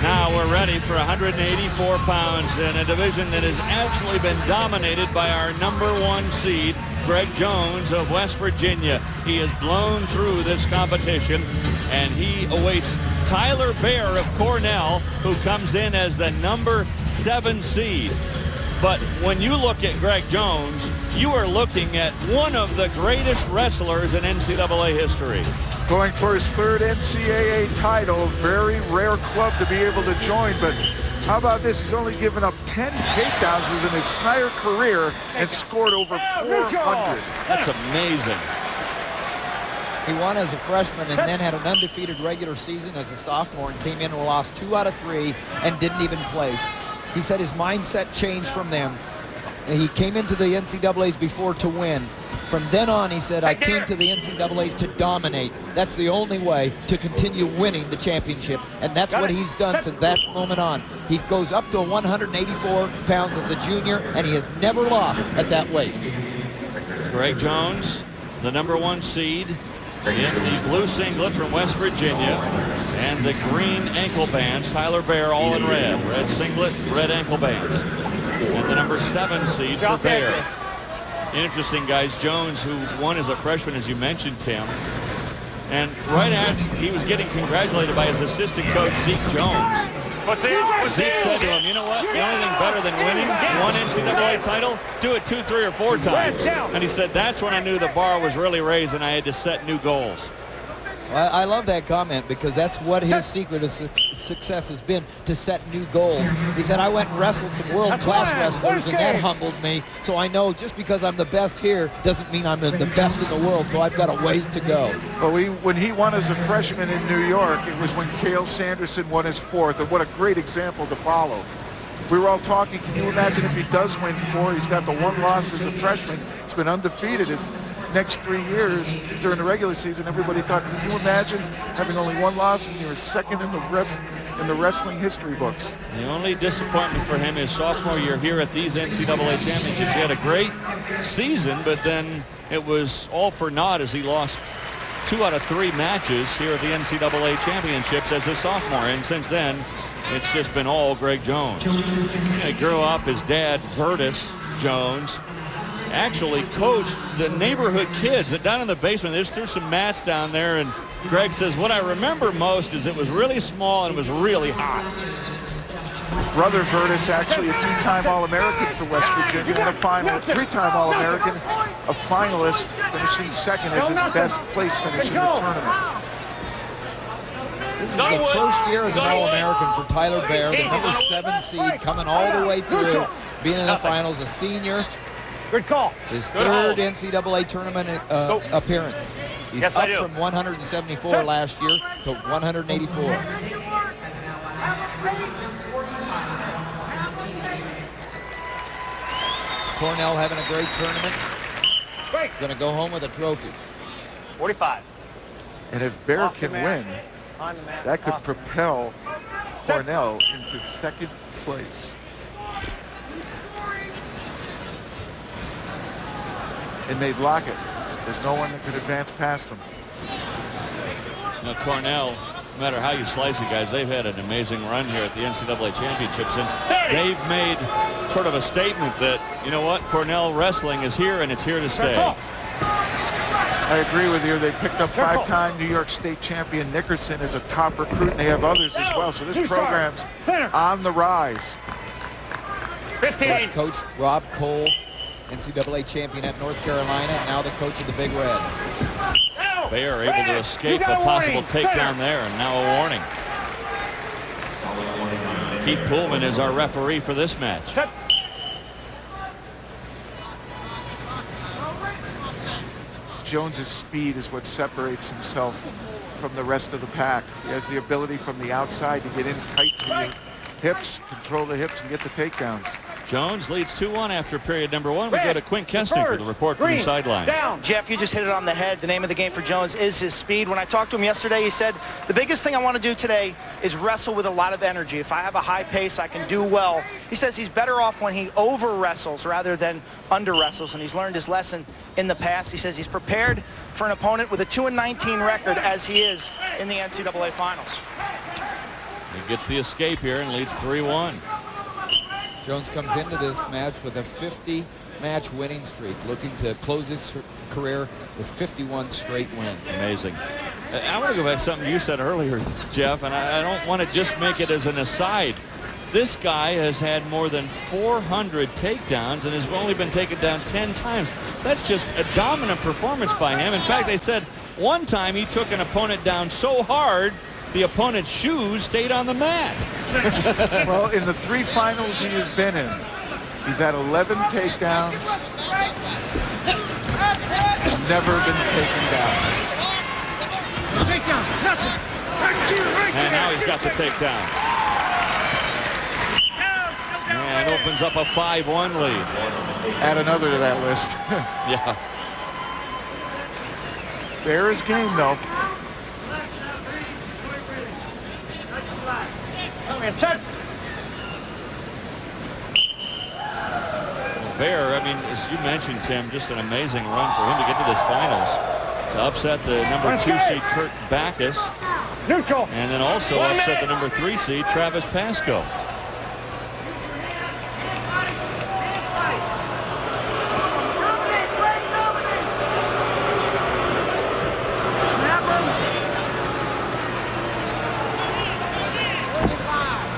Now we're ready for 184 pounds in a division that has absolutely been dominated by our #1 seed, Greg Jones of West Virginia. He has blown through this competition, and he awaits Tyler Bear of Cornell, who comes in as the #7 seed. But when you look at Greg Jones, you are looking at one of the greatest wrestlers in NCAA history. Going for his 3rd NCAA title, very rare club to be able to join, but how about this? He's only given up 10 takedowns in his entire career and scored over 400. That's amazing. He won as a freshman and then had an undefeated regular season as a sophomore and came in and lost 2 out of 3 and didn't even place. He said his mindset changed from them. He came into the NCAAs before to win. From then on, he said, I came to the NCAAs to dominate. That's the only way to continue winning the championship. And that's what he's done since that moment on. He goes up to 184 pounds as a junior, and he has never lost at that weight. Greg Jones, the #1 seed in the blue singlet from West Virginia, and the green ankle bands. Tyler Bear all in red. Red singlet, red ankle bands. And the #7 seed for Bear. Interesting, guys. Jones, who won as a freshman, as you mentioned, Tim. And right after he was getting congratulated by his assistant coach, Zeke Jones. Zeke said to him, you know what? The only thing better than winning one NCAA title, do it 2, 3, or 4 times. And he said, that's when I knew the bar was really raised and I had to set new goals. Well, I love that comment because that's what his secret of success has been, to set new goals. He said, I went and wrestled some world-class wrestlers, and that humbled me. So I know just because I'm the best here doesn't mean I'm the best in the world, so I've got a ways to go. Well, when he won as a freshman in New York, it was when Cale Sanderson won his 4th, and what a great example to follow. We were all talking, can you imagine if he does win 4? He's got the 1 loss as a freshman. It's been undefeated his next 3 years during the regular season. Everybody thought, can you imagine having only 1 loss and you're 2nd in the wrestling history books? The only disappointment for him is sophomore year here at these NCAA championships. He had a great season, but then it was all for naught as he lost 2 out of 3 matches here at the NCAA championships as a sophomore. And since then, it's just been all Greg Jones. He grew up, his dad, Vertus Jones, actually coached the neighborhood kids down in the basement. They just threw some mats down there, and Greg says, what I remember most is it was really small and it was really hot. Brother Vertus, actually a 2-time All-American for West Virginia, and a 3-time All-American, a finalist, finishing 2nd as his best place finish in the tournament. This is the first year as an All-American for Tyler Bear, the #7 seed, coming all the way through, being in the finals, a senior. Good call. His 3rd NCAA tournament appearance. He's up from 174 last year to 184. Cornell having a great tournament. Going to go home with a trophy. 45. And if Bear can win, that could propel Cornell into 2nd place. And they'd lock it. There's no one that could advance past them. Now, Cornell, no matter how you slice it, guys, they've had an amazing run here at the NCAA championships, and they've made sort of a statement that, you know what, Cornell wrestling is here and it's here to stay. I agree with you. They picked up 5-time New York State champion Nickerson as a top recruit, and they have others as well. So this program's on the rise. 15. Coach Rob Cole, NCAA champion at North Carolina, now the coach of the Big Red. Bear able to escape a possible takedown there, and now a warning. Keith Pullman is our referee for this match. Jones's speed is what separates himself from the rest of the pack. He has the ability from the outside to get in tight to the hips, control the hips, and get the takedowns. Jones leads 2-1 after period #1. We go to Quinn Kestner with a report from the sideline. Jeff, you just hit it on the head. The name of the game for Jones is his speed. When I talked to him yesterday, he said, the biggest thing I want to do today is wrestle with a lot of energy. If I have a high pace, I can do well. He says he's better off when he over-wrestles rather than under-wrestles, and he's learned his lesson in the past. He says he's prepared for an opponent with a 2-19 record as he is in the NCAA Finals. gets the escape here and leads 3-1. Jones comes into this match with a 50-match winning streak, looking to close his career with 51 straight wins. Amazing. I want to go back to something you said earlier, Jeff, and I don't want to just make it as an aside. This guy has had more than 400 takedowns and has only been taken down 10 times. That's just a dominant performance by him. In fact, they said one time he took an opponent down so hard the opponent's shoes stayed on the mat. Well, in the 3 finals he has been in, he's had 11 takedowns, never been taken down. And now he's got the takedown. And opens up a 5-1 lead. Add another to that list. Yeah. Bear is game, though. Bear, I mean, as you mentioned, Tim, just an amazing run for him to get to this finals. To upset the number 2 seed Kurt Backus. Neutral. And then also upset the number 3 seed Travis Pascoe.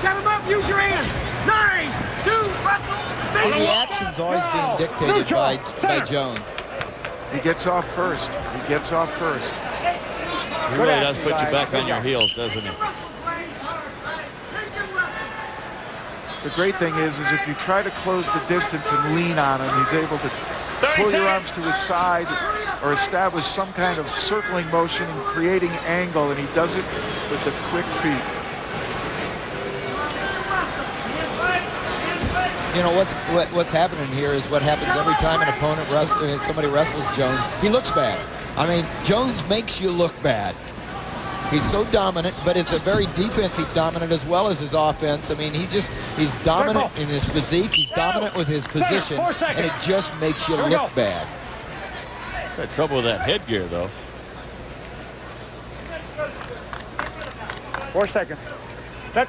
Set him up, use your hands. Nice. See, the action's always being dictated by Jones. He gets off first. He gets off first. He really does put you back on your heels, doesn't he? The great thing is if you try to close the distance and lean on him, he's able to pull your arms to his side or establish some kind of circling motion and creating angle, and he does it with the quick feet. You know, what's happening here is what happens every time an opponent somebody wrestles Jones. He looks bad. I mean, Jones makes you look bad. He's so dominant, but it's a very defensive dominant as well as his offense. I mean, he's dominant in his physique. He's dominant with his position, and it just makes you look bad. He's had trouble with that headgear, though. 4 seconds. Set.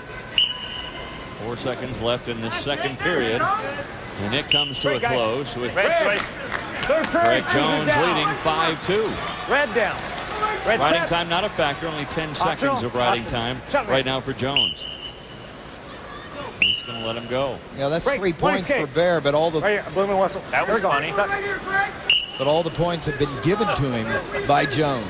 4 seconds left in this second period. And it comes to a close with Red choice. Greg Jones leading 5-2. Red down. Red Riding set. time not a factor, only 10 seconds of riding time right now for Jones. He's going to let him go. Yeah, that's Break. 3 points for Bear, but all the Right here, blooming whistle. That was funny. but all the points have been given to him by Jones.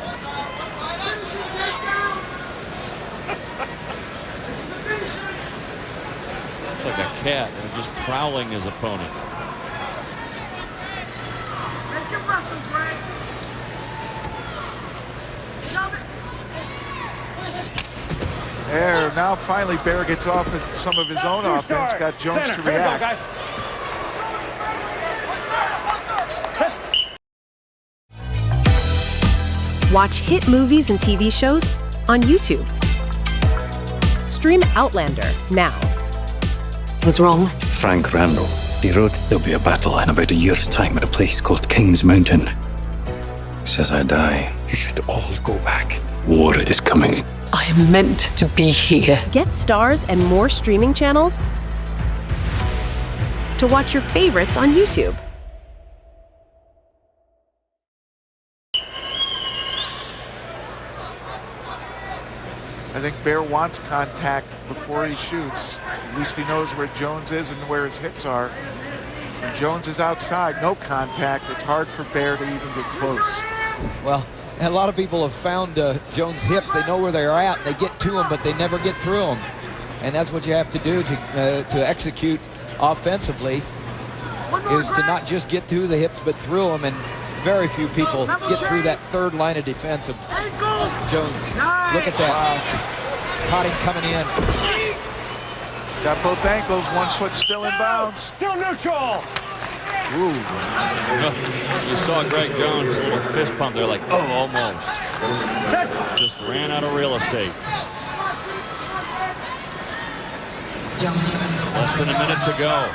It's like a cat just prowling his opponent. There, now finally Bear gets off at some of his own offense, got Jones to react. Watch hit movies and TV shows on YouTube. Stream Outlander now. What's wrong? Frank Randall. He wrote there'll be a battle in about a year's time at a place called King's Mountain. He says I die. You should all go back. War is coming. I am meant to be here. Get Stars and more streaming channels to watch your favorites on YouTube. I think Bear wants contact before he shoots. At least he knows where Jones is and where his hips are. When Jones is outside, no contact. It's hard for Bear to even get close. Well, a lot of people have found Jones' hips. They know where they're at. They get to him, but they never get through them. And that's what you have to do to execute offensively, is to not just get through the hips, but through them. And very few people get through that third line of defense of Jones. Look at that. Caught him coming in. Got both ankles, 1 foot still in bounds. Still neutral. Ooh. You saw Greg Jones' little fist pump there, like, oh, almost. Just ran out of real estate. Less than a minute to go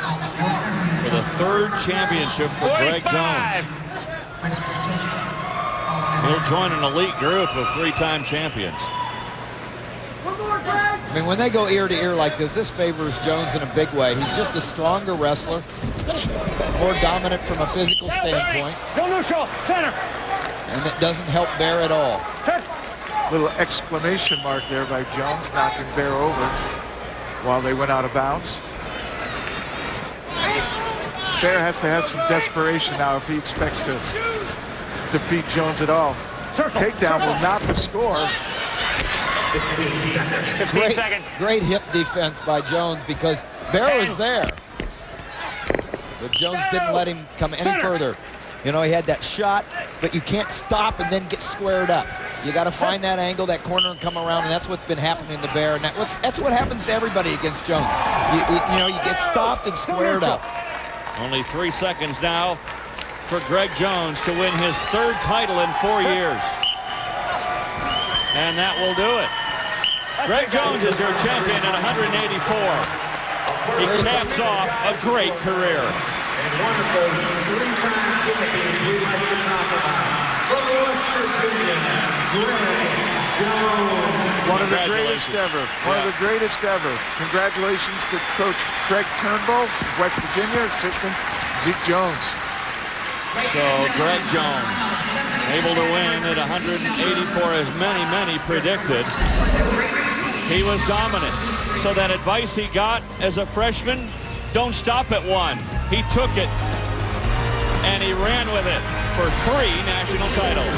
for the third championship for Greg Jones. He'll join an elite group of 3-time champions. I mean, when they go ear to ear like this favors Jones in a big way. He's just a stronger wrestler, more dominant from a physical standpoint. Go neutral, center. And it doesn't help Bear at all. Little exclamation mark there by Jones, knocking Bear over while they went out of bounds. Bear has to have some desperation now if he expects to defeat Jones at all. Takedown will not the score. 15 seconds. Great hip defense by Jones because Bear was there. But Jones didn't let him come any further. You know, he had that shot, but you can't stop and then get squared up. You got to find that angle, that corner, and come around, and that's what's been happening to Bear. And that's what happens to everybody against Jones. You know, you get stopped and squared up. Only 3 seconds now for Greg Jones to win his 3rd title in 4 years. And that will do it. Greg Jones is your champion at 184. He caps off a great career. And one of those 3-time champions we have been talking about. From West Virginia, Greg Jones. One of the greatest ever. One of the greatest ever. Congratulations to Coach Craig Turnbull, West Virginia, assistant Zeke Jones. So Greg Jones able to win at 184 as many predicted. He was dominant. So that advice he got as a freshman, don't stop at 1. He took it and he ran with it for 3 national titles.